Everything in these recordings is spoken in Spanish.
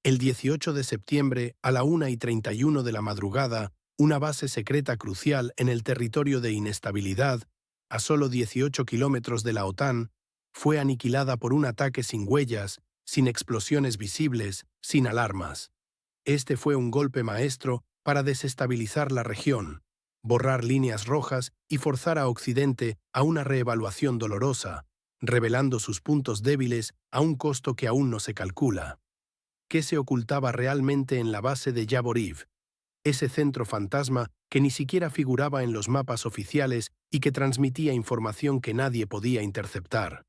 El 18 de septiembre, a la 1:31 de la madrugada, una base secreta crucial en el territorio de inestabilidad, a solo 18 kilómetros de la OTAN, fue aniquilada por un ataque sin huellas, sin explosiones visibles, sin alarmas. Este fue un golpe maestro para desestabilizar la región, borrar líneas rojas y forzar a Occidente a una reevaluación dolorosa, revelando sus puntos débiles a un costo que aún no se calcula. ¿Qué se ocultaba realmente en la base de Yavoriv? Ese centro fantasma que ni siquiera figuraba en los mapas oficiales y que transmitía información que nadie podía interceptar.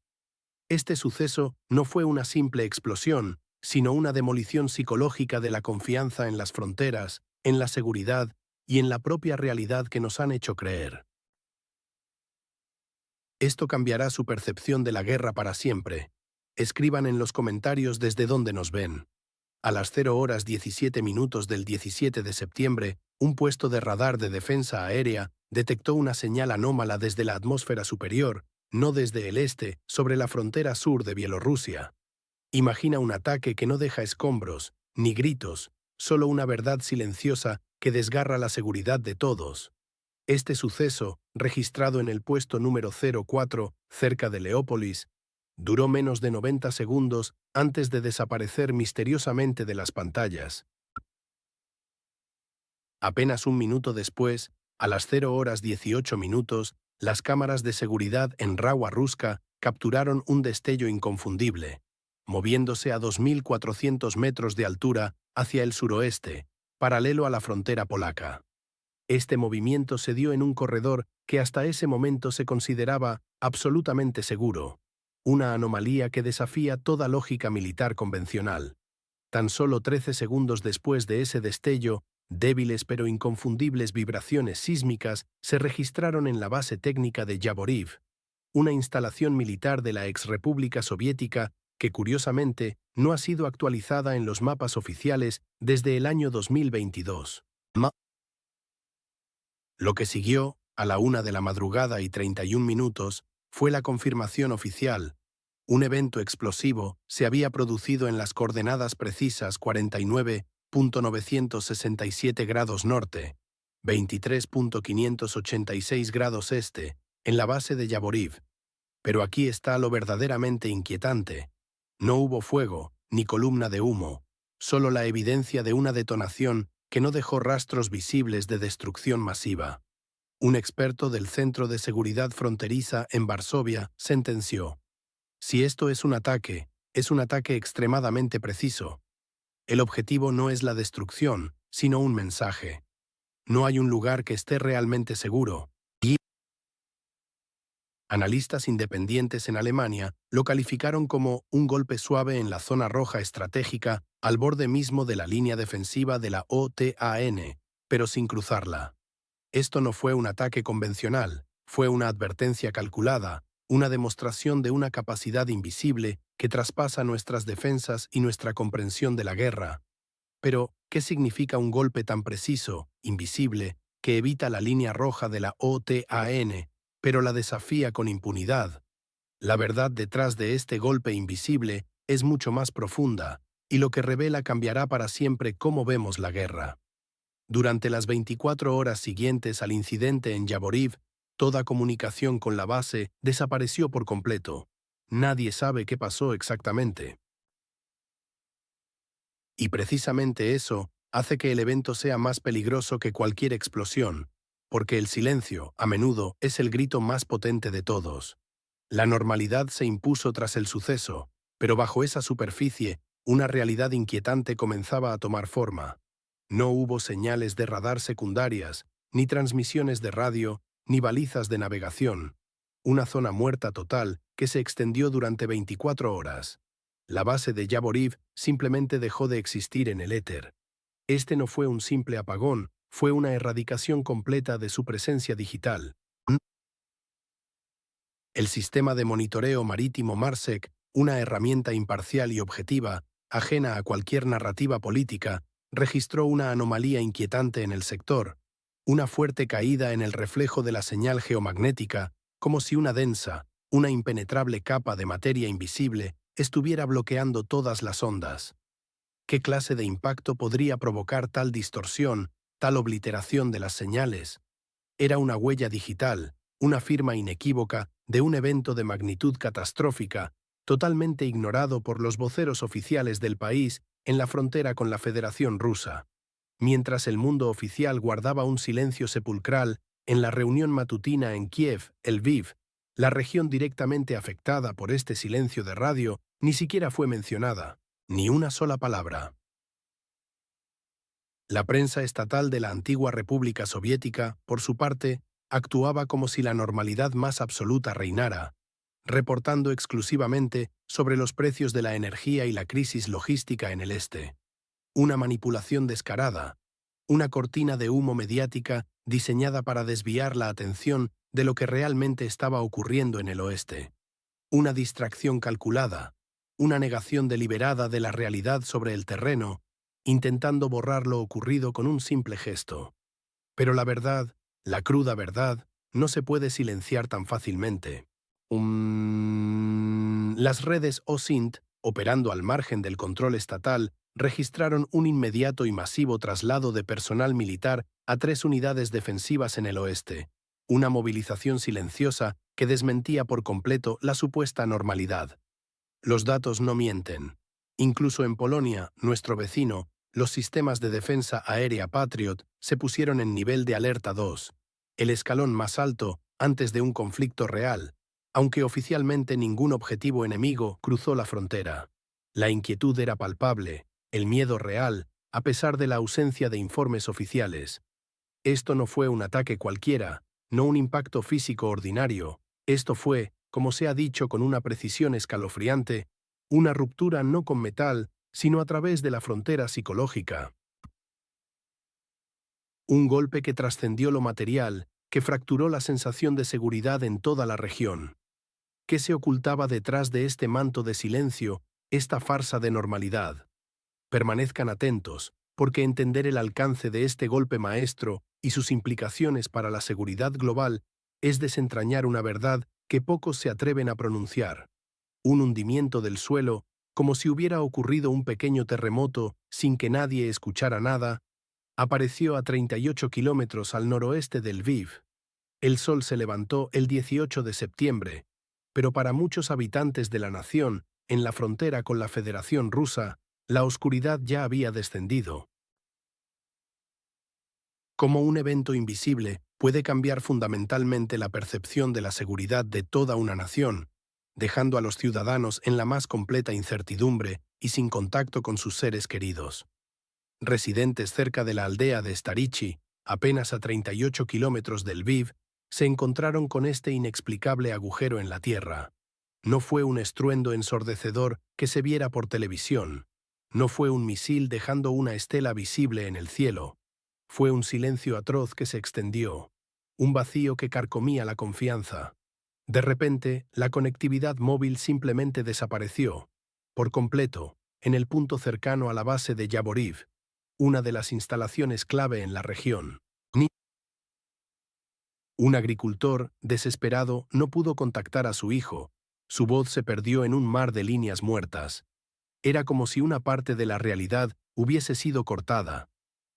Este suceso no fue una simple explosión, sino una demolición psicológica de la confianza en las fronteras, en la seguridad y en la propia realidad que nos han hecho creer. Esto cambiará su percepción de la guerra para siempre. Escriban en los comentarios desde dónde nos ven. A las 0:17 del 17 de septiembre, un puesto de radar de defensa aérea detectó una señal anómala desde la atmósfera superior, no desde el este, sobre la frontera sur de Bielorrusia. Imagina un ataque que no deja escombros, ni gritos, solo una verdad silenciosa que desgarra la seguridad de todos. Este suceso, registrado en el puesto número 04, cerca de Leópolis, duró menos de 90 segundos antes de desaparecer misteriosamente de las pantallas. Apenas un minuto después, a las 0:18, las cámaras de seguridad en Rawa Ruska capturaron un destello inconfundible, moviéndose a 2.400 metros de altura hacia el suroeste, paralelo a la frontera polaca. Este movimiento se dio en un corredor que hasta ese momento se consideraba absolutamente seguro, una anomalía que desafía toda lógica militar convencional. Tan solo 13 segundos después de ese destello, débiles pero inconfundibles vibraciones sísmicas se registraron en la base técnica de Yavoriv, una instalación militar de la exrepública soviética que curiosamente no ha sido actualizada en los mapas oficiales desde el año 2022. Lo que siguió, a la 1:31, fue la confirmación oficial. Un evento explosivo se había producido en las coordenadas precisas 49.967 grados norte, 23.586 grados este, en la base de Yavoriv. Pero aquí está lo verdaderamente inquietante. No hubo fuego, ni columna de humo, solo la evidencia de una detonación que no dejó rastros visibles de destrucción masiva. Un experto del Centro de Seguridad Fronteriza en Varsovia sentenció: si esto es un ataque extremadamente preciso. El objetivo no es la destrucción, sino un mensaje. No hay un lugar que esté realmente seguro. Y analistas independientes en Alemania lo calificaron como un golpe suave en la zona roja estratégica al borde mismo de la línea defensiva de la OTAN, pero sin cruzarla. Esto no fue un ataque convencional, fue una advertencia calculada, una demostración de una capacidad invisible que traspasa nuestras defensas y nuestra comprensión de la guerra. Pero, ¿qué significa un golpe tan preciso, invisible, que evita la línea roja de la OTAN, pero la desafía con impunidad? La verdad detrás de este golpe invisible es mucho más profunda, y lo que revela cambiará para siempre cómo vemos la guerra. Durante las 24 horas siguientes al incidente en Yavoriv, toda comunicación con la base desapareció por completo. Nadie sabe qué pasó exactamente. Y precisamente eso hace que el evento sea más peligroso que cualquier explosión, porque el silencio, a menudo, es el grito más potente de todos. La normalidad se impuso tras el suceso, pero bajo esa superficie, una realidad inquietante comenzaba a tomar forma. No hubo señales de radar secundarias, ni transmisiones de radio, ni balizas de navegación. Una zona muerta total que se extendió durante 24 horas. La base de Yavoriv simplemente dejó de existir en el éter. Este no fue un simple apagón, fue una erradicación completa de su presencia digital. El sistema de monitoreo marítimo MARSEC, una herramienta imparcial y objetiva, ajena a cualquier narrativa política, registró una anomalía inquietante en el sector, una fuerte caída en el reflejo de la señal geomagnética, como si una densa, una impenetrable capa de materia invisible estuviera bloqueando todas las ondas. ¿Qué clase de impacto podría provocar tal distorsión, tal obliteración de las señales? Era una huella digital, una firma inequívoca de un evento de magnitud catastrófica, totalmente ignorado por los voceros oficiales del país en la frontera con la Federación Rusa. Mientras el mundo oficial guardaba un silencio sepulcral, en la reunión matutina en Kiev, Lviv, la región directamente afectada por este silencio de radio ni siquiera fue mencionada, ni una sola palabra. La prensa estatal de la antigua República Soviética, por su parte, actuaba como si la normalidad más absoluta reinara, reportando exclusivamente sobre los precios de la energía y la crisis logística en el este. Una manipulación descarada, una cortina de humo mediática diseñada para desviar la atención de lo que realmente estaba ocurriendo en el oeste. Una distracción calculada, una negación deliberada de la realidad sobre el terreno, intentando borrar lo ocurrido con un simple gesto. Pero la verdad, la cruda verdad, no se puede silenciar tan fácilmente. Las redes OSINT, operando al margen del control estatal, registraron un inmediato y masivo traslado de personal militar a 3 unidades defensivas en el oeste, una movilización silenciosa que desmentía por completo la supuesta normalidad. Los datos no mienten. Incluso en Polonia, nuestro vecino, los sistemas de defensa aérea Patriot se pusieron en nivel de alerta 2, el escalón más alto antes de un conflicto real, aunque oficialmente ningún objetivo enemigo cruzó la frontera. La inquietud era palpable, el miedo real, a pesar de la ausencia de informes oficiales. Esto no fue un ataque cualquiera, no un impacto físico ordinario. Esto fue, como se ha dicho con una precisión escalofriante, una ruptura no con metal, sino a través de la frontera psicológica. Un golpe que trascendió lo material, que fracturó la sensación de seguridad en toda la región. ¿Qué se ocultaba detrás de este manto de silencio, esta farsa de normalidad? Permanezcan atentos, porque entender el alcance de este golpe maestro y sus implicaciones para la seguridad global es desentrañar una verdad que pocos se atreven a pronunciar. Un hundimiento del suelo, como si hubiera ocurrido un pequeño terremoto sin que nadie escuchara nada, apareció a 38 kilómetros al noroeste del Lviv. El sol se levantó el 18 de septiembre, pero para muchos habitantes de la nación, en la frontera con la Federación Rusa, la oscuridad ya había descendido. Cómo un evento invisible puede cambiar fundamentalmente la percepción de la seguridad de toda una nación, dejando a los ciudadanos en la más completa incertidumbre y sin contacto con sus seres queridos. Residentes cerca de la aldea de Starichi, apenas a 38 kilómetros del Lviv, se encontraron con este inexplicable agujero en la tierra. No fue un estruendo ensordecedor que se viera por televisión. No fue un misil dejando una estela visible en el cielo. Fue un silencio atroz que se extendió, un vacío que carcomía la confianza. De repente, la conectividad móvil simplemente desapareció, por completo, en el punto cercano a la base de Yavoriv, una de las instalaciones clave en la región. Un agricultor, desesperado, no pudo contactar a su hijo. Su voz se perdió en un mar de líneas muertas. Era como si una parte de la realidad hubiese sido cortada.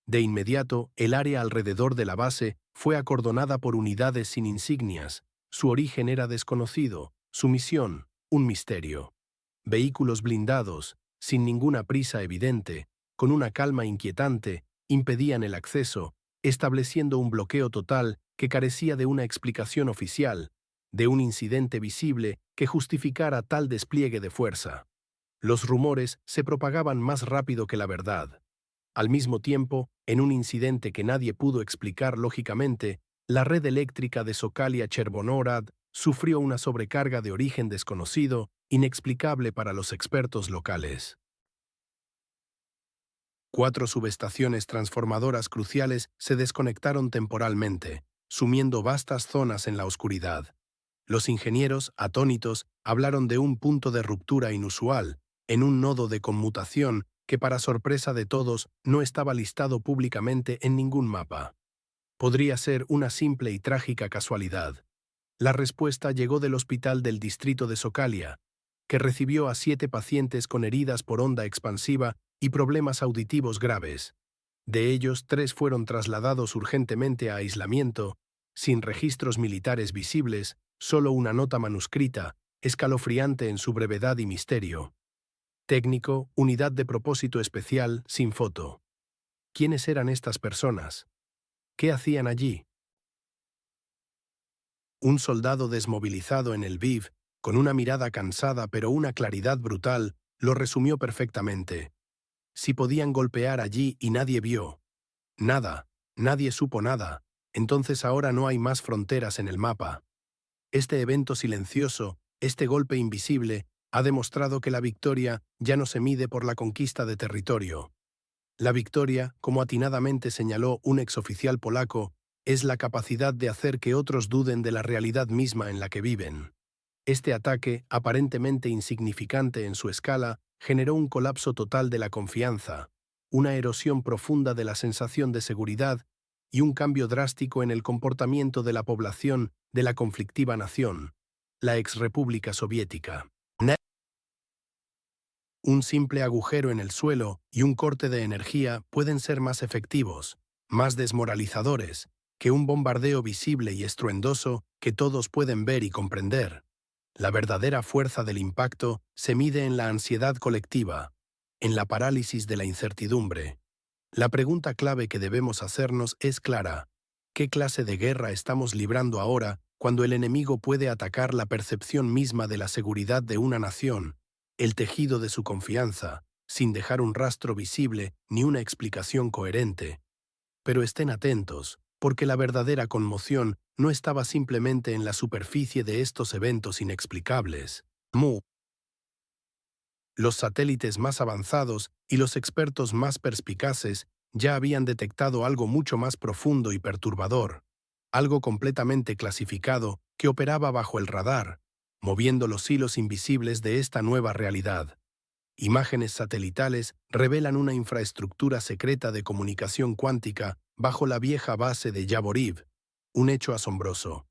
De inmediato, el área alrededor de la base fue acordonada por unidades sin insignias. Su origen era desconocido, su misión, un misterio. Vehículos blindados, sin ninguna prisa evidente, con una calma inquietante, impedían el acceso, estableciendo un bloqueo total que carecía de una explicación oficial, de un incidente visible que justificara tal despliegue de fuerza. Los rumores se propagaban más rápido que la verdad. Al mismo tiempo, en un incidente que nadie pudo explicar lógicamente, la red eléctrica de Sokalia-Chervonorad sufrió una sobrecarga de origen desconocido, inexplicable para los expertos locales. 4 subestaciones transformadoras cruciales se desconectaron temporalmente, sumiendo vastas zonas en la oscuridad. Los ingenieros, atónitos, hablaron de un punto de ruptura inusual, en un nodo de conmutación que para sorpresa de todos no estaba listado públicamente en ningún mapa. Podría ser una simple y trágica casualidad. La respuesta llegó del hospital del distrito de Sokalia, que recibió a 7 pacientes con heridas por onda expansiva y problemas auditivos graves. De ellos, 3 fueron trasladados urgentemente a aislamiento, sin registros militares visibles, solo una nota manuscrita, escalofriante en su brevedad y misterio. Técnico, unidad de propósito especial, sin foto. ¿Quiénes eran estas personas? ¿Qué hacían allí? Un soldado desmovilizado en el Lviv, con una mirada cansada pero una claridad brutal, lo resumió perfectamente. Si podían golpear allí y nadie vio. Nada, nadie supo nada, entonces ahora no hay más fronteras en el mapa. Este evento silencioso, este golpe invisible, ha demostrado que la victoria ya no se mide por la conquista de territorio. La victoria, como atinadamente señaló un exoficial polaco, es la capacidad de hacer que otros duden de la realidad misma en la que viven. Este ataque, aparentemente insignificante en su escala, generó un colapso total de la confianza, una erosión profunda de la sensación de seguridad y un cambio drástico en el comportamiento de la población de la conflictiva nación, la exrepública soviética. Un simple agujero en el suelo y un corte de energía pueden ser más efectivos, más desmoralizadores, que un bombardeo visible y estruendoso que todos pueden ver y comprender. La verdadera fuerza del impacto se mide en la ansiedad colectiva, en la parálisis de la incertidumbre. La pregunta clave que debemos hacernos es clara: ¿qué clase de guerra estamos librando ahora cuando el enemigo puede atacar la percepción misma de la seguridad de una nación, el tejido de su confianza, sin dejar un rastro visible ni una explicación coherente? Pero estén atentos, porque la verdadera conmoción no estaba simplemente en la superficie de estos eventos inexplicables. Los satélites más avanzados y los expertos más perspicaces ya habían detectado algo mucho más profundo y perturbador, algo completamente clasificado que operaba bajo el radar, moviendo los hilos invisibles de esta nueva realidad. Imágenes satelitales revelan una infraestructura secreta de comunicación cuántica bajo la vieja base de Yavoriv, un hecho asombroso.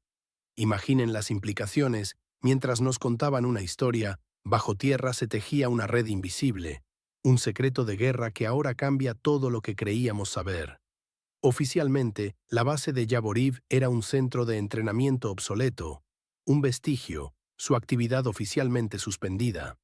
Imaginen las implicaciones. Mientras nos contaban una historia, bajo tierra se tejía una red invisible, un secreto de guerra que ahora cambia todo lo que creíamos saber. Oficialmente, la base de Yavoriv era un centro de entrenamiento obsoleto, un vestigio, su actividad oficialmente suspendida.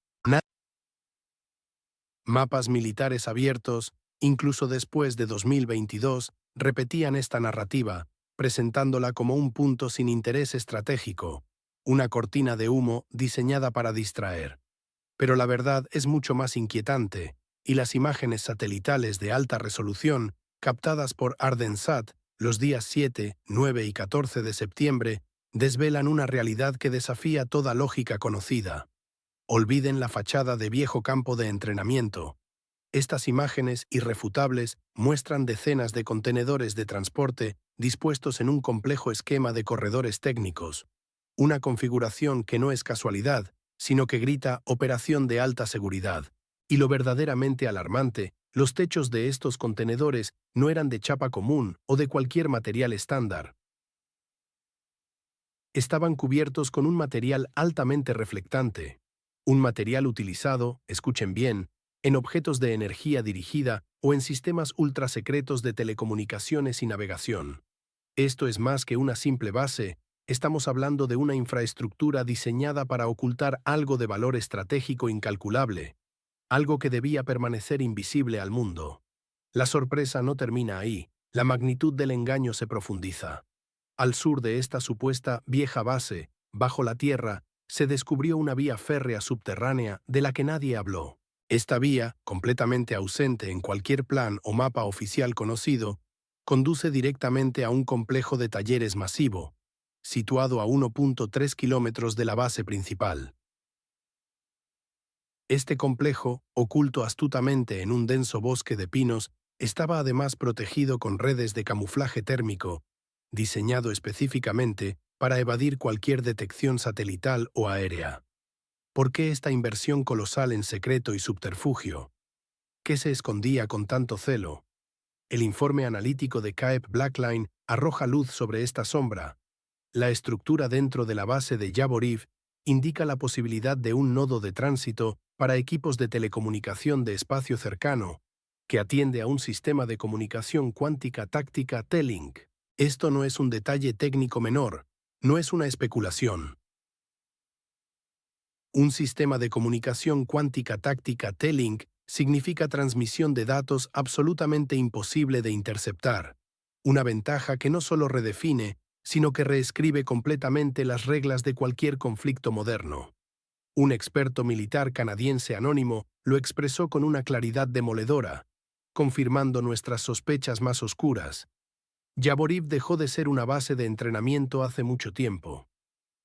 Mapas militares abiertos, incluso después de 2022, repetían esta narrativa, presentándola como un punto sin interés estratégico, una cortina de humo diseñada para distraer. Pero la verdad es mucho más inquietante, y las imágenes satelitales de alta resolución, captadas por Ardensat los días 7, 9 y 14 de septiembre, desvelan una realidad que desafía toda lógica conocida. Olviden la fachada de viejo campo de entrenamiento. Estas imágenes irrefutables muestran decenas de contenedores de transporte dispuestos en un complejo esquema de corredores técnicos, una configuración que no es casualidad, sino que grita operación de alta seguridad. Y lo verdaderamente alarmante, los techos de estos contenedores no eran de chapa común o de cualquier material estándar. Estaban cubiertos con un material altamente reflectante, un material utilizado, escuchen bien, en objetos de energía dirigida o en sistemas ultrasecretos de telecomunicaciones y navegación. Esto es más que una simple base, estamos hablando de una infraestructura diseñada para ocultar algo de valor estratégico incalculable, algo que debía permanecer invisible al mundo. La sorpresa no termina ahí, la magnitud del engaño se profundiza. Al sur de esta supuesta vieja base, bajo la tierra, se descubrió una vía férrea subterránea de la que nadie habló. Esta vía, completamente ausente en cualquier plan o mapa oficial conocido, conduce directamente a un complejo de talleres masivo, situado a 1.3 kilómetros de la base principal. Este complejo, oculto astutamente en un denso bosque de pinos, estaba además protegido con redes de camuflaje térmico, diseñado específicamente para evadir cualquier detección satelital o aérea. ¿Por qué esta inversión colosal en secreto y subterfugio? ¿Qué se escondía con tanto celo? El informe analítico de Cape Blackline arroja luz sobre esta sombra. La estructura dentro de la base de Yavoriv indica la posibilidad de un nodo de tránsito para equipos de telecomunicación de espacio cercano, que atiende a un sistema de comunicación cuántica táctica T-Link. Esto no es un detalle técnico menor, no es una especulación. Un sistema de comunicación cuántica táctica T-Link significa transmisión de datos absolutamente imposible de interceptar, una ventaja que no solo redefine, sino que reescribe completamente las reglas de cualquier conflicto moderno. Un experto militar canadiense anónimo lo expresó con una claridad demoledora, confirmando nuestras sospechas más oscuras. Yavoriv dejó de ser una base de entrenamiento hace mucho tiempo.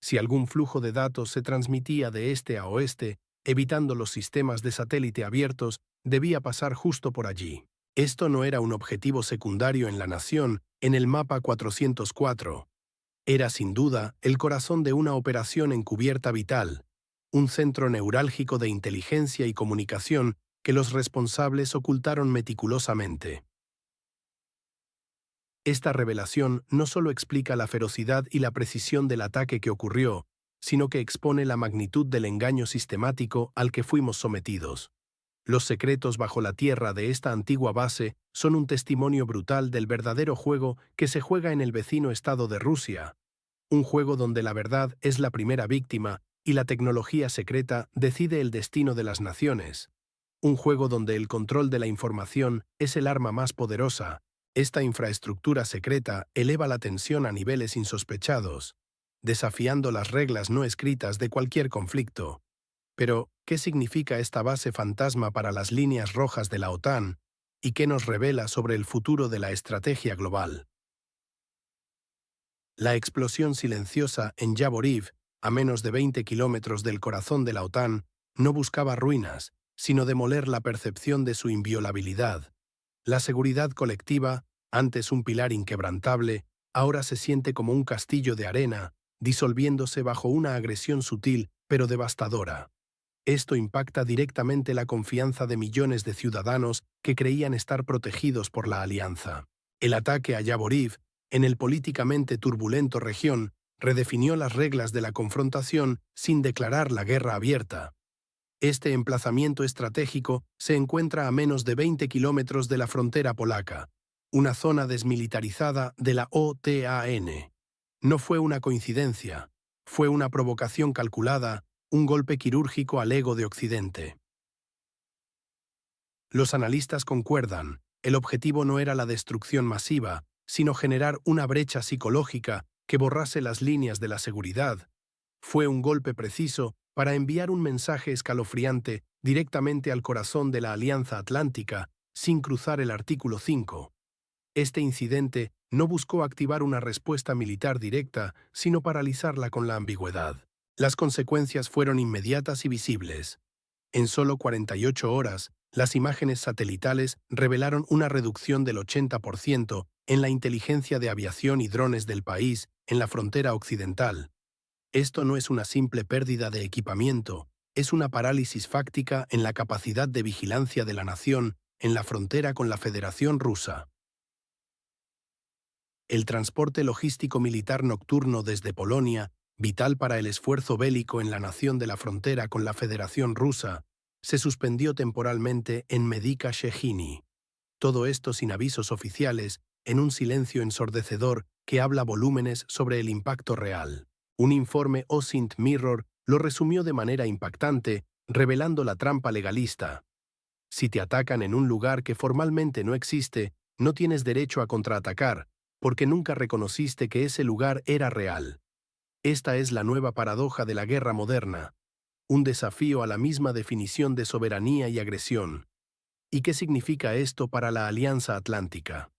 Si algún flujo de datos se transmitía de este a oeste, evitando los sistemas de satélite abiertos, debía pasar justo por allí. Esto no era un objetivo secundario en la nación, en el mapa 404. Era sin duda el corazón de una operación encubierta vital, un centro neurálgico de inteligencia y comunicación que los responsables ocultaron meticulosamente. Esta revelación no solo explica la ferocidad y la precisión del ataque que ocurrió, sino que expone la magnitud del engaño sistemático al que fuimos sometidos. Los secretos bajo la tierra de esta antigua base son un testimonio brutal del verdadero juego que se juega en el vecino estado de Rusia, un juego donde la verdad es la primera víctima y la tecnología secreta decide el destino de las naciones, un juego donde el control de la información es el arma más poderosa. Esta infraestructura secreta eleva la tensión a niveles insospechados, desafiando las reglas no escritas de cualquier conflicto. Pero, ¿qué significa esta base fantasma para las líneas rojas de la OTAN y qué nos revela sobre el futuro de la estrategia global? La explosión silenciosa en Yavoriv, a menos de 20 kilómetros del corazón de la OTAN, no buscaba ruinas, sino demoler la percepción de su inviolabilidad. La seguridad colectiva, antes un pilar inquebrantable, ahora se siente como un castillo de arena, disolviéndose bajo una agresión sutil pero devastadora. Esto impacta directamente la confianza de millones de ciudadanos que creían estar protegidos por la alianza. El ataque a Yavoriv, en el políticamente turbulento región, redefinió las reglas de la confrontación sin declarar la guerra abierta. Este emplazamiento estratégico se encuentra a menos de 20 kilómetros de la frontera polaca, una zona desmilitarizada de la OTAN. No fue una coincidencia, fue una provocación calculada, un golpe quirúrgico al ego de Occidente. Los analistas concuerdan, el objetivo no era la destrucción masiva, sino generar una brecha psicológica que borrase las líneas de la seguridad. Fue un golpe preciso para enviar un mensaje escalofriante directamente al corazón de la Alianza Atlántica, sin cruzar el artículo 5. Este incidente no buscó activar una respuesta militar directa, sino paralizarla con la ambigüedad. Las consecuencias fueron inmediatas y visibles. En solo 48 horas, las imágenes satelitales revelaron una reducción del 80% en la inteligencia de aviación y drones del país en la frontera occidental. Esto no es una simple pérdida de equipamiento, es una parálisis fáctica en la capacidad de vigilancia de la nación en la frontera con la Federación Rusa. El transporte logístico militar nocturno desde Polonia, vital para el esfuerzo bélico en la nación de la frontera con la Federación Rusa, se suspendió temporalmente en Medica Shehini. Todo esto sin avisos oficiales, en un silencio ensordecedor que habla volúmenes sobre el impacto real. Un informe OSINT Mirror lo resumió de manera impactante, revelando la trampa legalista. Si te atacan en un lugar que formalmente no existe, no tienes derecho a contraatacar, porque nunca reconociste que ese lugar era real. Esta es la nueva paradoja de la guerra moderna, un desafío a la misma definición de soberanía y agresión. ¿Y qué significa esto para la Alianza Atlántica?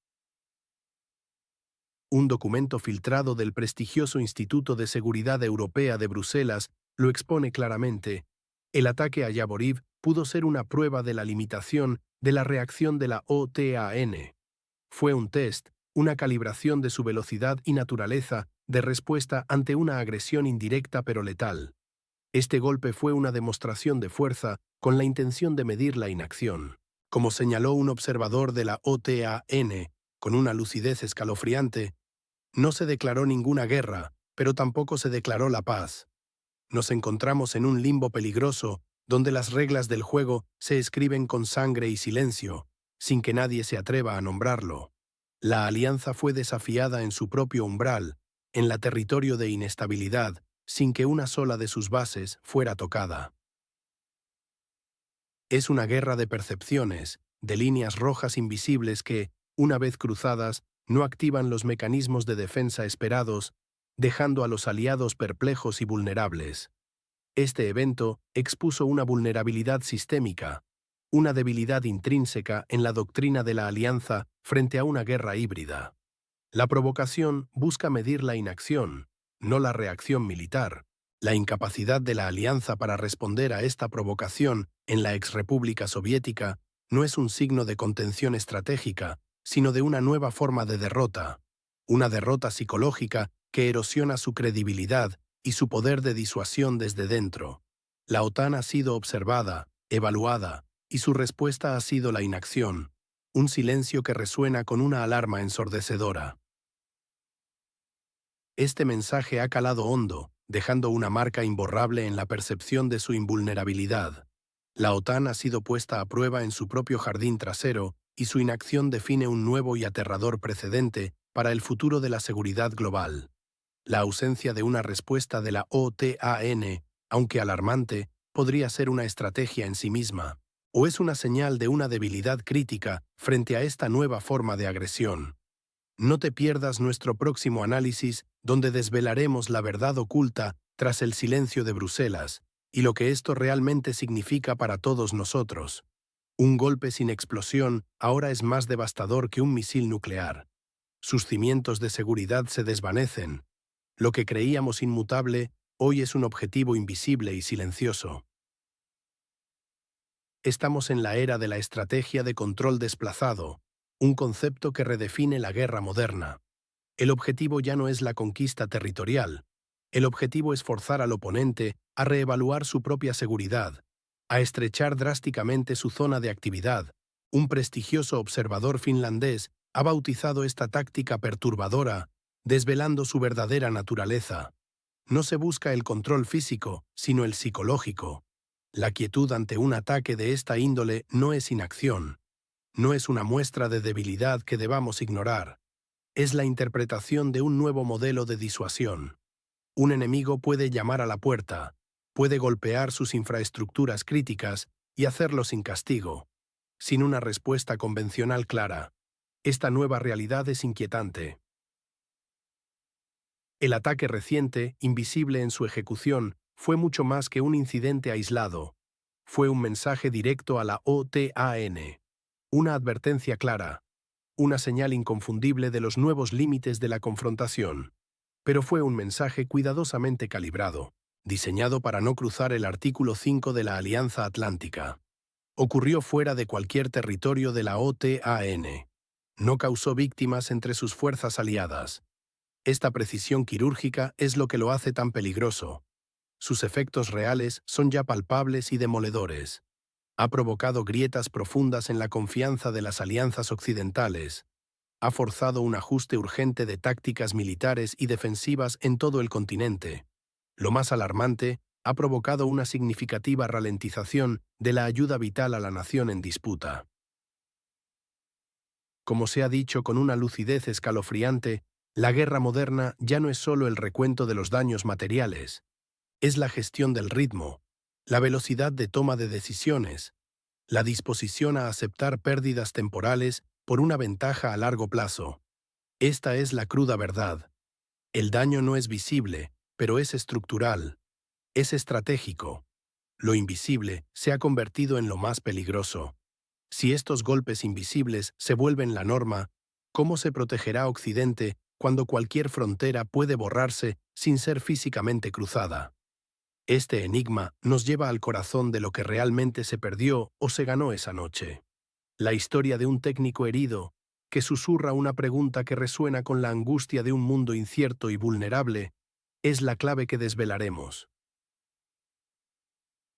Un documento filtrado del prestigioso Instituto de Seguridad Europea de Bruselas lo expone claramente. El ataque a Yavoriv pudo ser una prueba de la limitación de la reacción de la OTAN. Fue un test, una calibración de su velocidad y naturaleza de respuesta ante una agresión indirecta pero letal. Este golpe fue una demostración de fuerza con la intención de medir la inacción. Como señaló un observador de la OTAN, con una lucidez escalofriante, no se declaró ninguna guerra, pero tampoco se declaró la paz. Nos encontramos en un limbo peligroso donde las reglas del juego se escriben con sangre y silencio, sin que nadie se atreva a nombrarlo. La alianza fue desafiada en su propio umbral, en la territorio de inestabilidad, sin que una sola de sus bases fuera tocada. Es una guerra de percepciones, de líneas rojas invisibles que, una vez cruzadas, no activan los mecanismos de defensa esperados, dejando a los aliados perplejos y vulnerables. Este evento expuso una vulnerabilidad sistémica, una debilidad intrínseca en la doctrina de la alianza frente a una guerra híbrida. La provocación busca medir la inacción, no la reacción militar. La incapacidad de la alianza para responder a esta provocación en la exrepública soviética no es un signo de contención estratégica, sino de una nueva forma de derrota, una derrota psicológica que erosiona su credibilidad y su poder de disuasión desde dentro. La OTAN ha sido observada, evaluada, y su respuesta ha sido la inacción, un silencio que resuena con una alarma ensordecedora. Este mensaje ha calado hondo, dejando una marca imborrable en la percepción de su invulnerabilidad. La OTAN ha sido puesta a prueba en su propio jardín trasero y su inacción define un nuevo y aterrador precedente para el futuro de la seguridad global. La ausencia de una respuesta de la OTAN, aunque alarmante, podría ser una estrategia en sí misma, o es una señal de una debilidad crítica frente a esta nueva forma de agresión. No te pierdas nuestro próximo análisis, donde desvelaremos la verdad oculta tras el silencio de Bruselas, y lo que esto realmente significa para todos nosotros. Un golpe sin explosión ahora es más devastador que un misil nuclear. Sus cimientos de seguridad se desvanecen. Lo que creíamos inmutable, hoy es un objetivo invisible y silencioso. Estamos en la era de la estrategia de control desplazado, un concepto que redefine la guerra moderna. El objetivo ya no es la conquista territorial. El objetivo es forzar al oponente a reevaluar su propia seguridad, a estrechar drásticamente su zona de actividad. Un prestigioso observador finlandés ha bautizado esta táctica perturbadora, desvelando su verdadera naturaleza. No se busca el control físico, sino el psicológico. La quietud ante un ataque de esta índole no es inacción. No es una muestra de debilidad que debamos ignorar. Es la interpretación de un nuevo modelo de disuasión. Un enemigo puede llamar a la puerta, puede golpear sus infraestructuras críticas y hacerlo sin castigo, sin una respuesta convencional clara. Esta nueva realidad es inquietante. El ataque reciente, invisible en su ejecución, fue mucho más que un incidente aislado. Fue un mensaje directo a la OTAN. Una advertencia clara. Una señal inconfundible de los nuevos límites de la confrontación. Pero fue un mensaje cuidadosamente calibrado, diseñado para no cruzar el artículo 5 de la Alianza Atlántica. Ocurrió fuera de cualquier territorio de la OTAN. No causó víctimas entre sus fuerzas aliadas. Esta precisión quirúrgica es lo que lo hace tan peligroso. Sus efectos reales son ya palpables y demoledores. Ha provocado grietas profundas en la confianza de las alianzas occidentales. Ha forzado un ajuste urgente de tácticas militares y defensivas en todo el continente. Lo más alarmante, ha provocado una significativa ralentización de la ayuda vital a la nación en disputa. Como se ha dicho con una lucidez escalofriante, la guerra moderna ya no es solo el recuento de los daños materiales. Es la gestión del ritmo, la velocidad de toma de decisiones, la disposición a aceptar pérdidas temporales por una ventaja a largo plazo. Esta es la cruda verdad. El daño no es visible, pero es estructural, es estratégico. Lo invisible se ha convertido en lo más peligroso. Si estos golpes invisibles se vuelven la norma, ¿cómo se protegerá Occidente cuando cualquier frontera puede borrarse sin ser físicamente cruzada? Este enigma nos lleva al corazón de lo que realmente se perdió o se ganó esa noche. La historia de un técnico herido, que susurra una pregunta que resuena con la angustia de un mundo incierto y vulnerable, es la clave que desvelaremos.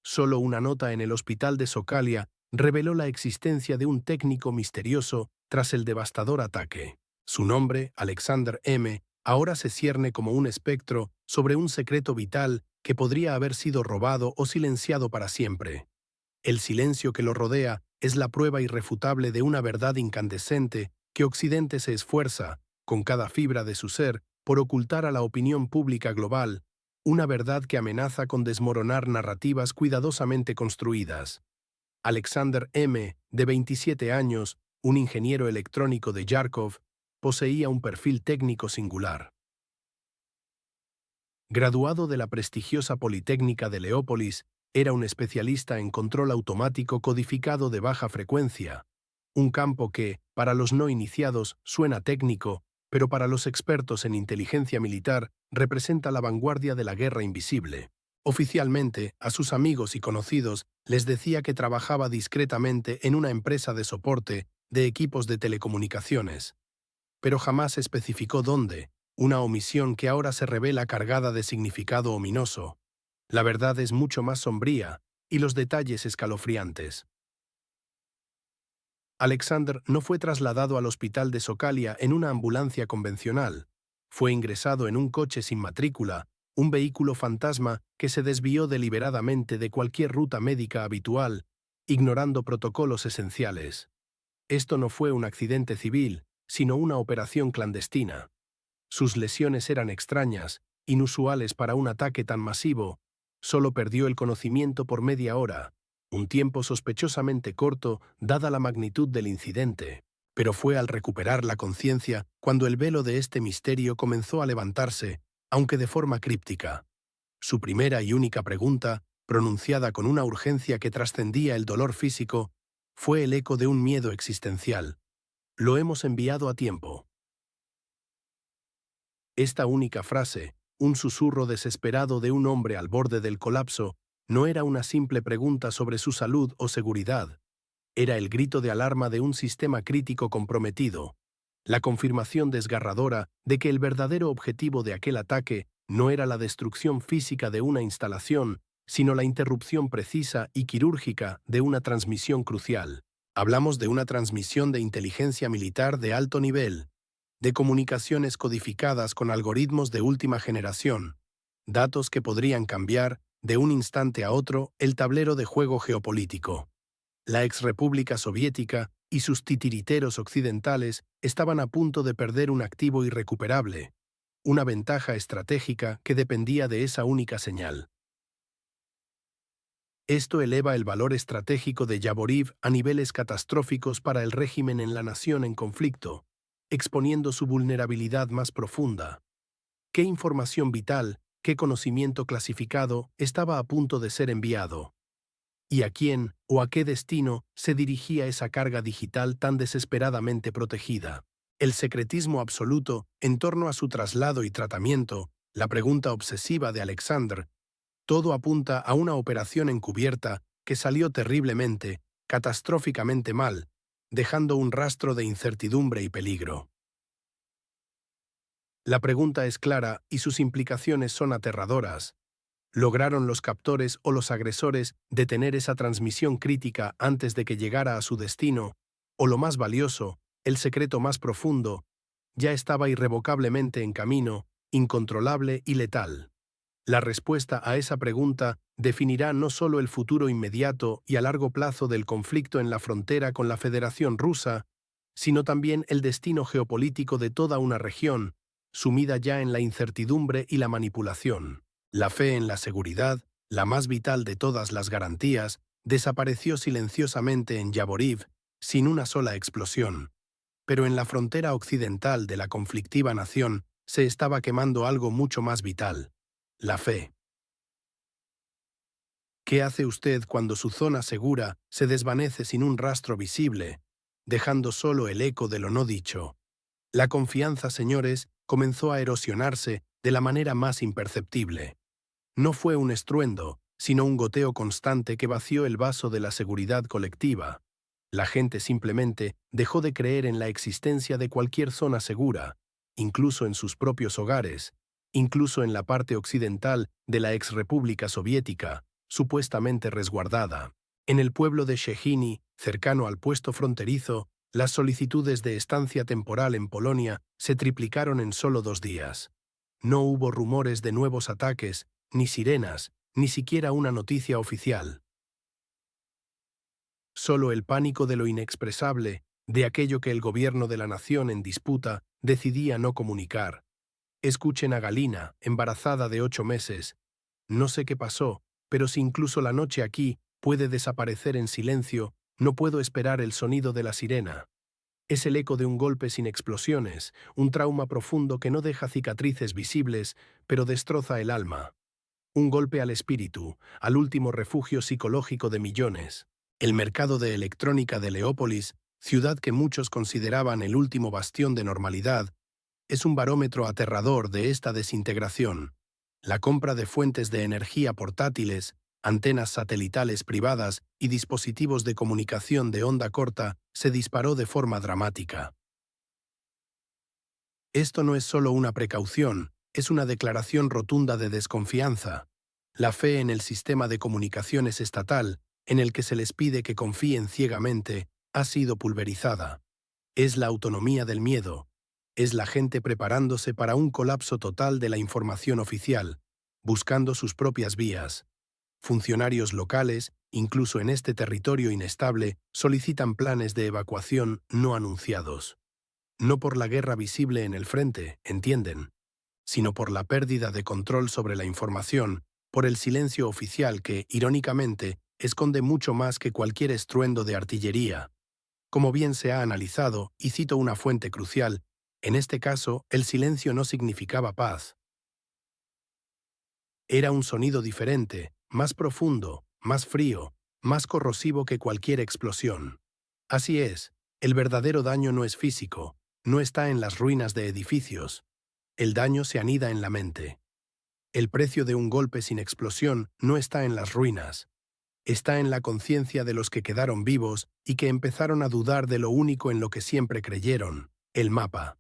Solo una nota en el hospital de Socalia reveló la existencia de un técnico misterioso tras el devastador ataque. Su nombre, Alexander M., ahora se cierne como un espectro sobre un secreto vital que podría haber sido robado o silenciado para siempre. El silencio que lo rodea es la prueba irrefutable de una verdad incandescente que Occidente se esfuerza, con cada fibra de su ser, por ocultar a la opinión pública global, una verdad que amenaza con desmoronar narrativas cuidadosamente construidas. Alexander M., de 27 años, un ingeniero electrónico de Yarkov, poseía un perfil técnico singular. Graduado de la prestigiosa Politécnica de Leópolis, era un especialista en control automático codificado de baja frecuencia, un campo que, para los no iniciados, suena técnico, pero para los expertos en inteligencia militar representa la vanguardia de la guerra invisible. Oficialmente, a sus amigos y conocidos les decía que trabajaba discretamente en una empresa de soporte de equipos de telecomunicaciones, pero jamás especificó dónde, una omisión que ahora se revela cargada de significado ominoso. La verdad es mucho más sombría y los detalles escalofriantes. Alexander no fue trasladado al hospital de Socalia en una ambulancia convencional. Fue ingresado en un coche sin matrícula, un vehículo fantasma que se desvió deliberadamente de cualquier ruta médica habitual, ignorando protocolos esenciales. Esto no fue un accidente civil, sino una operación clandestina. Sus lesiones eran extrañas, inusuales para un ataque tan masivo. Solo perdió el conocimiento por media hora, un tiempo sospechosamente corto dada la magnitud del incidente. Pero fue al recuperar la conciencia cuando el velo de este misterio comenzó a levantarse, aunque de forma críptica. Su primera y única pregunta, pronunciada con una urgencia que trascendía el dolor físico, fue el eco de un miedo existencial. «Lo hemos enviado a tiempo». Esta única frase, un susurro desesperado de un hombre al borde del colapso, no era una simple pregunta sobre su salud o seguridad. Era el grito de alarma de un sistema crítico comprometido, la confirmación desgarradora de que el verdadero objetivo de aquel ataque no era la destrucción física de una instalación, sino la interrupción precisa y quirúrgica de una transmisión crucial. Hablamos de una transmisión de inteligencia militar de alto nivel, de comunicaciones codificadas con algoritmos de última generación, datos que podrían cambiar, de un instante a otro, el tablero de juego geopolítico. La exrepública soviética y sus titiriteros occidentales estaban a punto de perder un activo irrecuperable, una ventaja estratégica que dependía de esa única señal. Esto eleva el valor estratégico de Yavoriv a niveles catastróficos para el régimen en la nación en conflicto, exponiendo su vulnerabilidad más profunda. ¿Qué información vital, qué conocimiento clasificado estaba a punto de ser enviado? ¿Y a quién o a qué destino se dirigía esa carga digital tan desesperadamente protegida? El secretismo absoluto en torno a su traslado y tratamiento, la pregunta obsesiva de Alexander, todo apunta a una operación encubierta que salió terriblemente, catastróficamente mal, dejando un rastro de incertidumbre y peligro. La pregunta es clara y sus implicaciones son aterradoras. ¿Lograron los captores o los agresores detener esa transmisión crítica antes de que llegara a su destino? O lo más valioso, el secreto más profundo, ya estaba irrevocablemente en camino, incontrolable y letal. La respuesta a esa pregunta definirá no solo el futuro inmediato y a largo plazo del conflicto en la frontera con la Federación Rusa, sino también el destino geopolítico de toda una región, sumida ya en la incertidumbre y la manipulación. La fe en la seguridad, la más vital de todas las garantías, desapareció silenciosamente en Yavoriv, sin una sola explosión. Pero en la frontera occidental de la conflictiva nación se estaba quemando algo mucho más vital: la fe. ¿Qué hace usted cuando su zona segura se desvanece sin un rastro visible, dejando solo el eco de lo no dicho? La confianza, señores, comenzó a erosionarse de la manera más imperceptible. No fue un estruendo, sino un goteo constante que vació el vaso de la seguridad colectiva. La gente simplemente dejó de creer en la existencia de cualquier zona segura, incluso en sus propios hogares, incluso en la parte occidental de la exrepública soviética, supuestamente resguardada. En el pueblo de Shehini, cercano al puesto fronterizo, Las solicitudes de estancia temporal en Polonia se triplicaron en solo 2 días. No hubo rumores de nuevos ataques, ni sirenas, ni siquiera una noticia oficial. Solo el pánico de lo inexpresable, de aquello que el gobierno de la nación en disputa decidía no comunicar. Escuchen a Galina, embarazada de 8 meses. No sé qué pasó, pero si incluso la noche aquí puede desaparecer en silencio, no puedo esperar el sonido de la sirena. Es el eco de un golpe sin explosiones, un trauma profundo que no deja cicatrices visibles, pero destroza el alma. Un golpe al espíritu, al último refugio psicológico de millones. El mercado de electrónica de Leópolis, ciudad que muchos consideraban el último bastión de normalidad, es un barómetro aterrador de esta desintegración. La compra de fuentes de energía portátiles, antenas satelitales privadas y dispositivos de comunicación de onda corta se disparó de forma dramática. Esto no es solo una precaución, es una declaración rotunda de desconfianza. La fe en el sistema de comunicaciones estatal, en el que se les pide que confíen ciegamente, ha sido pulverizada. Es la autonomía del miedo. Es la gente preparándose para un colapso total de la información oficial, buscando sus propias vías. Funcionarios locales, incluso en este territorio inestable, solicitan planes de evacuación no anunciados. No por la guerra visible en el frente, entienden, sino por la pérdida de control sobre la información, por el silencio oficial que, irónicamente, esconde mucho más que cualquier estruendo de artillería. Como bien se ha analizado, y cito una fuente crucial, en este caso, el silencio no significaba paz. Era un sonido diferente, más profundo, más frío, más corrosivo que cualquier explosión. Así es, el verdadero daño no es físico, no está en las ruinas de edificios. El daño se anida en la mente. El precio de un golpe sin explosión no está en las ruinas. Está en la conciencia de los que quedaron vivos y que empezaron a dudar de lo único en lo que siempre creyeron, el mapa.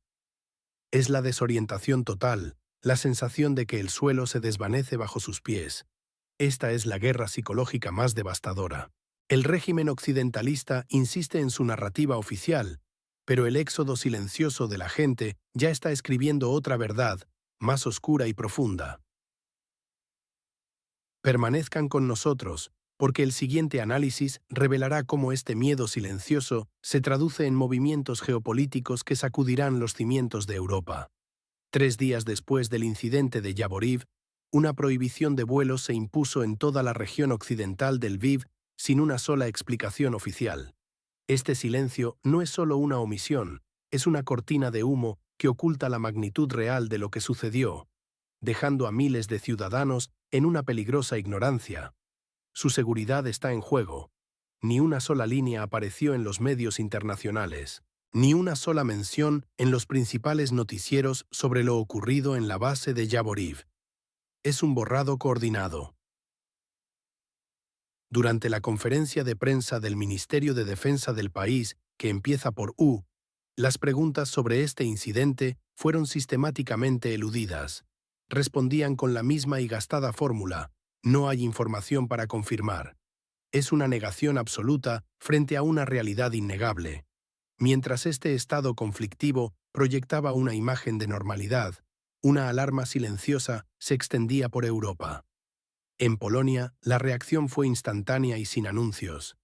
Es la desorientación total, la sensación de que el suelo se desvanece bajo sus pies. Esta es la guerra psicológica más devastadora. El régimen occidentalista insiste en su narrativa oficial, pero el éxodo silencioso de la gente ya está escribiendo otra verdad, más oscura y profunda. Permanezcan con nosotros, porque el siguiente análisis revelará cómo este miedo silencioso se traduce en movimientos geopolíticos que sacudirán los cimientos de Europa. 3 días después del incidente de Yavoriv, una prohibición de vuelos se impuso en toda la región occidental del Lviv sin una sola explicación oficial. Este silencio no es solo una omisión, es una cortina de humo que oculta la magnitud real de lo que sucedió, dejando a miles de ciudadanos en una peligrosa ignorancia. Su seguridad está en juego. Ni una sola línea apareció en los medios internacionales, ni una sola mención en los principales noticieros sobre lo ocurrido en la base de Yavoriv. Es un borrado coordinado. Durante la conferencia de prensa del Ministerio de Defensa del país, que empieza por U, las preguntas sobre este incidente fueron sistemáticamente eludidas. Respondían con la misma y gastada fórmula: no hay información para confirmar. Es una negación absoluta frente a una realidad innegable. Mientras este estado conflictivo proyectaba una imagen de normalidad, una alarma silenciosa se extendía por Europa. En Polonia, la reacción fue instantánea y sin anuncios.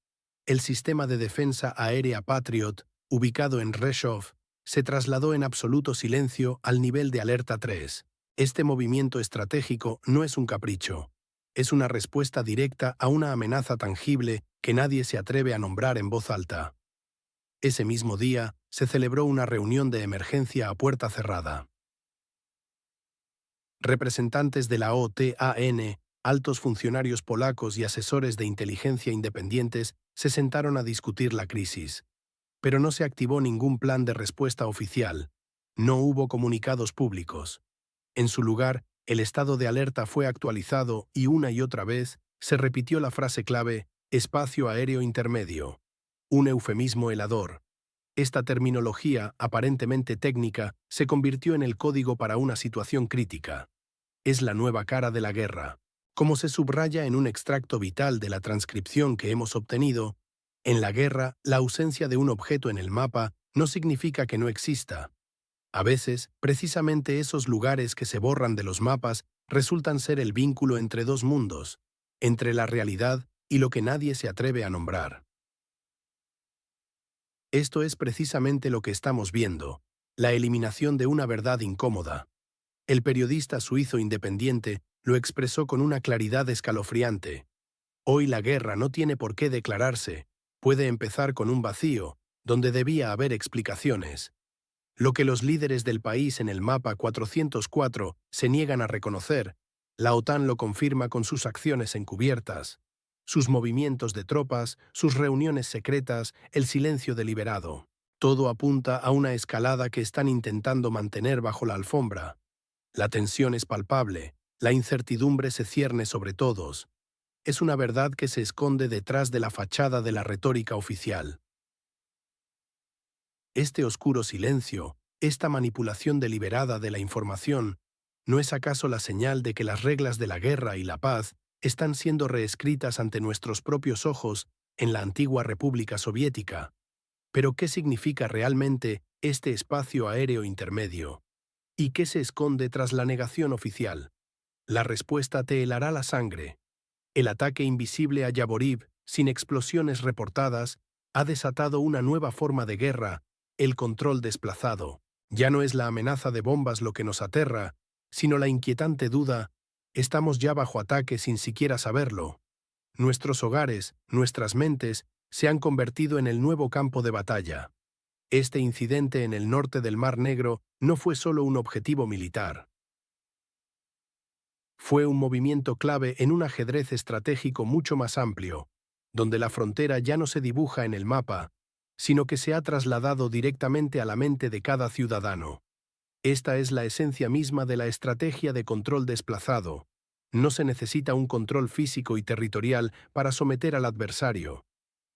El sistema de defensa aérea Patriot, ubicado en Rzeszów, se trasladó en absoluto silencio al nivel de alerta 3. Este movimiento estratégico no es un capricho. Es una respuesta directa a una amenaza tangible que nadie se atreve a nombrar en voz alta. Ese mismo día, se celebró una reunión de emergencia a puerta cerrada. Representantes de la OTAN, altos funcionarios polacos y asesores de inteligencia independientes se sentaron a discutir la crisis. Pero no se activó ningún plan de respuesta oficial. No hubo comunicados públicos. En su lugar, el estado de alerta fue actualizado y una y otra vez se repitió la frase clave «espacio aéreo intermedio», un eufemismo helador. Esta terminología, aparentemente técnica, se convirtió en el código para una situación crítica. Es la nueva cara de la guerra. Como se subraya en un extracto vital de la transcripción que hemos obtenido, En la guerra, la ausencia de un objeto en el mapa no significa que no exista. A veces, precisamente esos lugares que se borran de los mapas resultan ser el vínculo entre dos mundos, entre la realidad y lo que nadie se atreve a nombrar. Esto es precisamente lo que estamos viendo, la eliminación de una verdad incómoda. El periodista suizo independiente lo expresó con una claridad escalofriante. Hoy la guerra no tiene por qué declararse, puede empezar con un vacío, donde debía haber explicaciones. Lo que los líderes del país en el mapa 404 se niegan a reconocer, la OTAN lo confirma con sus acciones encubiertas, sus movimientos de tropas, sus reuniones secretas, el silencio deliberado. Todo apunta a una escalada que están intentando mantener bajo la alfombra. La tensión es palpable, la incertidumbre se cierne sobre todos. Es una verdad que se esconde detrás de la fachada de la retórica oficial. Este oscuro silencio, esta manipulación deliberada de la información, ¿no es acaso la señal de que las reglas de la guerra y la paz están siendo reescritas ante nuestros propios ojos en la antigua República Soviética? Pero ¿qué significa realmente este espacio aéreo intermedio? ¿Y qué se esconde tras la negación oficial? La respuesta te helará la sangre. El ataque invisible a Yavoriv, sin explosiones reportadas, ha desatado una nueva forma de guerra, el control desplazado. Ya no es la amenaza de bombas lo que nos aterra, sino la inquietante duda, estamos ya bajo ataque sin siquiera saberlo. Nuestros hogares, nuestras mentes, se han convertido en el nuevo campo de batalla. Este incidente en el norte del Mar Negro no fue solo un objetivo militar. Fue un movimiento clave en un ajedrez estratégico mucho más amplio, donde la frontera ya no se dibuja en el mapa, sino que se ha trasladado directamente a la mente de cada ciudadano. Esta es la esencia misma de la estrategia de control desplazado. No se necesita un control físico y territorial para someter al adversario.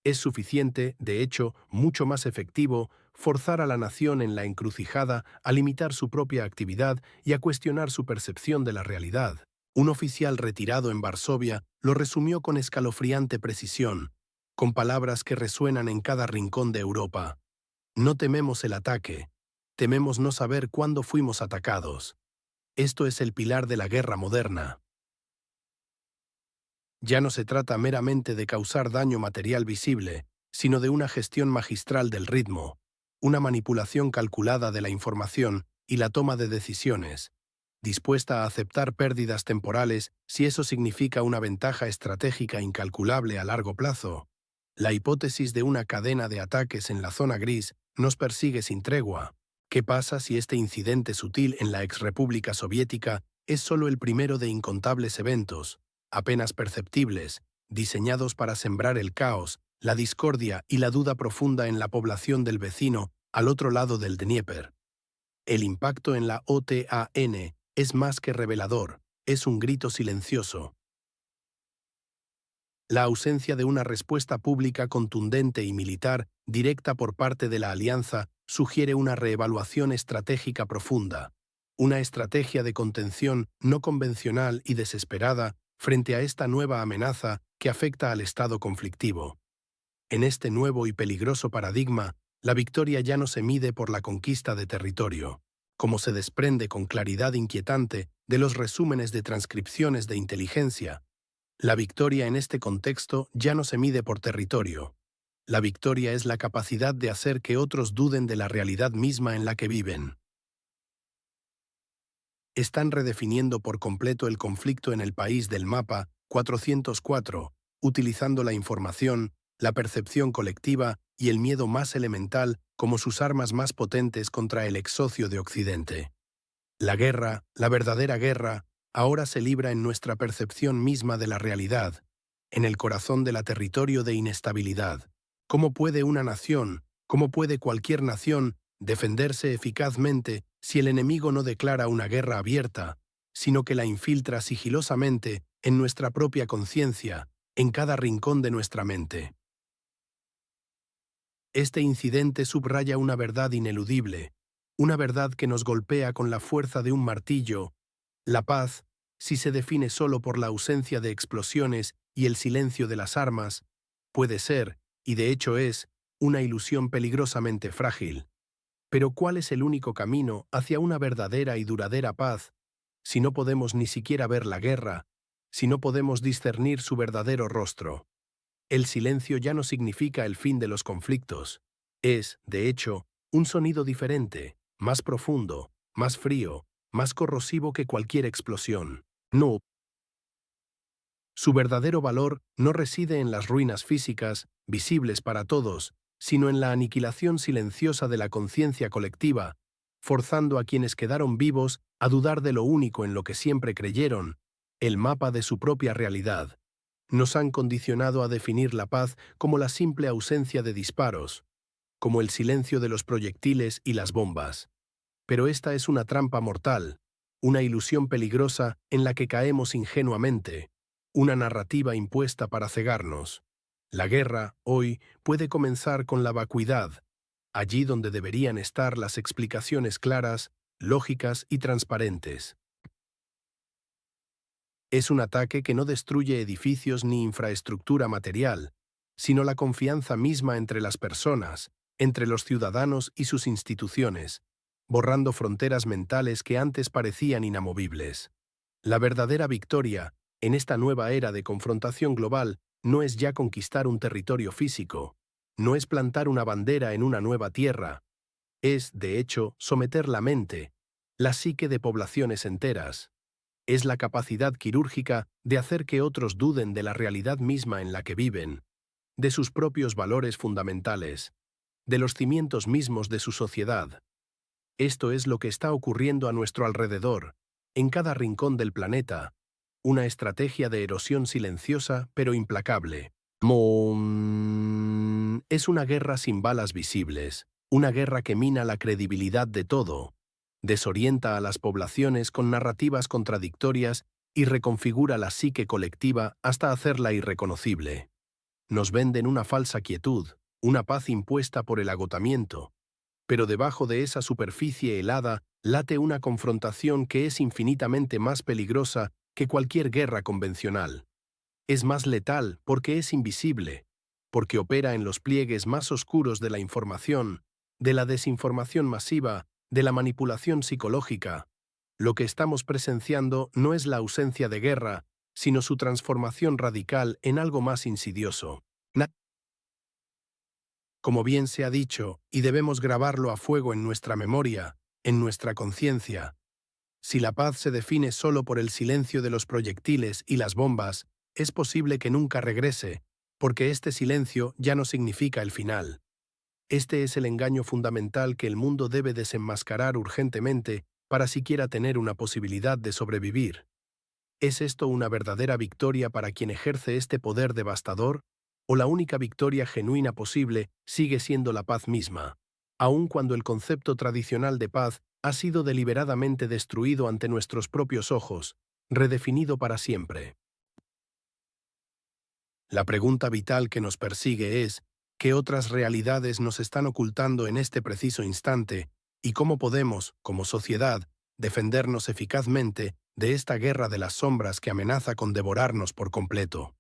Es suficiente, de hecho, mucho más efectivo, forzar a la nación en la encrucijada a limitar su propia actividad y a cuestionar su percepción de la realidad. Un oficial retirado en Varsovia lo resumió con escalofriante precisión, con palabras que resuenan en cada rincón de Europa. No tememos el ataque, tememos no saber cuándo fuimos atacados. Esto es el pilar de la guerra moderna. Ya no se trata meramente de causar daño material visible, sino de una gestión magistral del ritmo, una manipulación calculada de la información y la toma de decisiones, dispuesta a aceptar pérdidas temporales si eso significa una ventaja estratégica incalculable a largo plazo. La hipótesis de una cadena de ataques en la zona gris nos persigue sin tregua. ¿Qué pasa si este incidente sutil en la exrepública soviética es solo el primero de incontables eventos, apenas perceptibles, diseñados para sembrar el caos, la discordia y la duda profunda en la población del vecino al otro lado del Dnieper? El impacto en la OTAN es más que revelador, es un grito silencioso. La ausencia de una respuesta pública contundente y militar directa por parte de la alianza sugiere una reevaluación estratégica profunda, una estrategia de contención no convencional y desesperada frente a esta nueva amenaza que afecta al estado conflictivo. En este nuevo y peligroso paradigma, la victoria ya no se mide por la conquista de territorio, como se desprende con claridad inquietante de los resúmenes de transcripciones de inteligencia. La victoria en este contexto ya no se mide por territorio. La victoria es la capacidad de hacer que otros duden de la realidad misma en la que viven. Están redefiniendo por completo el conflicto en el país del mapa 404, utilizando la información, la percepción colectiva y el miedo más elemental como sus armas más potentes contra el ex-socio de Occidente. La guerra, la verdadera guerra, ahora se libra en nuestra percepción misma de la realidad, en el corazón de la territorio de inestabilidad. ¿Cómo puede una nación, cómo puede cualquier nación, defenderse eficazmente si el enemigo no declara una guerra abierta, sino que la infiltra sigilosamente en nuestra propia conciencia, en cada rincón de nuestra mente? Este incidente subraya una verdad ineludible, una verdad que nos golpea con la fuerza de un martillo. La paz, si se define solo por la ausencia de explosiones y el silencio de las armas, puede ser, y de hecho es, una ilusión peligrosamente frágil. Pero ¿cuál es el único camino hacia una verdadera y duradera paz si no podemos ni siquiera ver la guerra, si no podemos discernir su verdadero rostro? El silencio ya no significa el fin de los conflictos. Es, de hecho, un sonido diferente, más profundo, más frío, más corrosivo que cualquier explosión. No. Su verdadero valor no reside en las ruinas físicas, visibles para todos, sino en la aniquilación silenciosa de la conciencia colectiva, forzando a quienes quedaron vivos a dudar de lo único en lo que siempre creyeron, el mapa de su propia realidad. Nos han condicionado a definir la paz como la simple ausencia de disparos, como el silencio de los proyectiles y las bombas. Pero esta es una trampa mortal, una ilusión peligrosa en la que caemos ingenuamente, una narrativa impuesta para cegarnos. La guerra, hoy, puede comenzar con la vacuidad, allí donde deberían estar las explicaciones claras, lógicas y transparentes. Es un ataque que no destruye edificios ni infraestructura material, sino la confianza misma entre las personas, entre los ciudadanos y sus instituciones, borrando fronteras mentales que antes parecían inamovibles. La verdadera victoria, en esta nueva era de confrontación global, no es ya conquistar un territorio físico, no es plantar una bandera en una nueva tierra, es, de hecho, someter la mente, la psique de poblaciones enteras. Es la capacidad quirúrgica de hacer que otros duden de la realidad misma en la que viven, de sus propios valores fundamentales, de los cimientos mismos de su sociedad. Esto es lo que está ocurriendo a nuestro alrededor, en cada rincón del planeta, una estrategia de erosión silenciosa pero implacable. Es una guerra sin balas visibles, una guerra que mina la credibilidad de todo, desorienta a las poblaciones con narrativas contradictorias y reconfigura la psique colectiva hasta hacerla irreconocible. Nos venden una falsa quietud, una paz impuesta por el agotamiento, pero debajo de esa superficie helada late una confrontación que es infinitamente más peligrosa que cualquier guerra convencional. Es más letal porque es invisible, porque opera en los pliegues más oscuros de la información, de la desinformación masiva, de la manipulación psicológica. Lo que estamos presenciando no es la ausencia de guerra, sino su transformación radical en algo más insidioso. Como bien se ha dicho, y debemos grabarlo a fuego en nuestra memoria, en nuestra conciencia, si la paz se define solo por el silencio de los proyectiles y las bombas, es posible que nunca regrese, porque este silencio ya no significa el final. Este es el engaño fundamental que el mundo debe desenmascarar urgentemente para siquiera tener una posibilidad de sobrevivir. ¿Es esto una verdadera victoria para quien ejerce este poder devastador? ¿O la única victoria genuina posible sigue siendo la paz misma, aun cuando el concepto tradicional de paz ha sido deliberadamente destruido ante nuestros propios ojos, redefinido para siempre? La pregunta vital que nos persigue es, ¿qué otras realidades nos están ocultando en este preciso instante y cómo podemos, como sociedad, defendernos eficazmente de esta guerra de las sombras que amenaza con devorarnos por completo?